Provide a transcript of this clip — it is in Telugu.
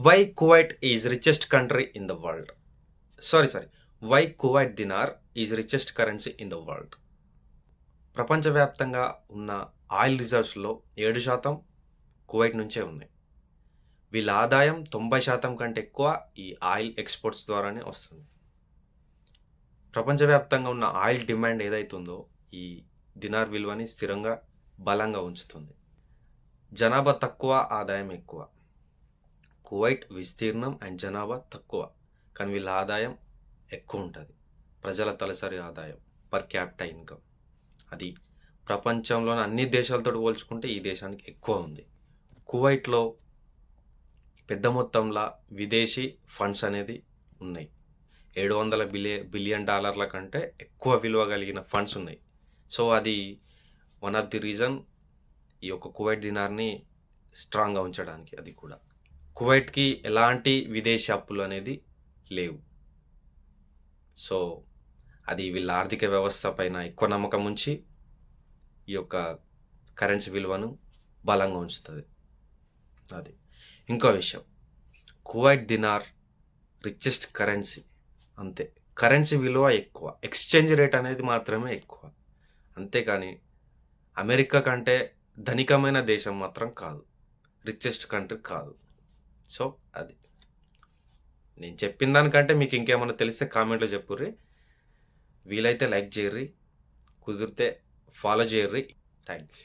Why Kuwait is richest country in the world. Sorry. Why Kuwait dinar is richest currency in the world. ప్రపంచవ్యాప్తంగా ఉన్న ఆయిల్ రిజర్వ్స్లో 7% కువైట్ నుంచే ఉన్నాయి. వీళ్ళ ఆదాయం 90% కంటే ఎక్కువ ఈ ఆయిల్ ఎక్స్పోర్ట్స్ ద్వారానే వస్తుంది. ప్రపంచవ్యాప్తంగా ఉన్న ఆయిల్ డిమాండ్ ఏదైతుందో ఈ దినార్ విలువని స్థిరంగా బలంగా ఉంచుతుంది. జనాభా తక్కువ, ఆదాయం ఎక్కువ. కువైట్ విస్తీర్ణం అండ్ జనాభా తక్కువ, కానీ వీళ్ళ ఆదాయం ఎక్కువ ఉంటుంది. ప్రజల తలసరి ఆదాయం పర్ క్యాపిటా ఇన్కమ్ అది ప్రపంచంలోని అన్ని దేశాలతో పోల్చుకుంటే ఈ దేశానికి ఎక్కువ ఉంది. కువైట్లో పెద్ద మొత్తంలో విదేశీ ఫండ్స్ అనేది ఉన్నాయి. 700 బిలియన్ డాలర్ల కంటే ఎక్కువ విలువ కలిగిన ఫండ్స్ ఉన్నాయి. సో అది వన్ ఆఫ్ ది రీజన్ ఈ యొక్క కువైట్ దినార్ని స్ట్రాంగ్గా ఉంచడానికి. అది కూడా కువైట్కి ఎలాంటి విదేశీ అప్పులు అనేది లేవు. సో అది వీళ్ళ ఆర్థిక వ్యవస్థ పైన ఎక్కువ నమ్మకం ఉంచి ఈ యొక్క కరెన్సీ విలువను బలంగా ఉంచుతుంది. అది ఇంకో విషయం, కువైట్ దినార్ రిచెస్ట్ కరెన్సీ అంతే. కరెన్సీ విలువ ఎక్కువ, ఎక్స్చేంజ్ రేట్ అనేది మాత్రమే ఎక్కువ. అంతేకాని అమెరికా కంటే ధనికమైన దేశం మాత్రం కాదు, రిచెస్ట్ కంట్రీ కాదు. సో అది నేను చెప్పిన దానికంటే మీకు ఇంకేమైనా తెలిస్తే కామెంట్లో చెప్పుర్రి. వీలైతే లైక్ చేయర్రి, కుదిరితే ఫాలో చేయర్రి. థ్యాంక్స్.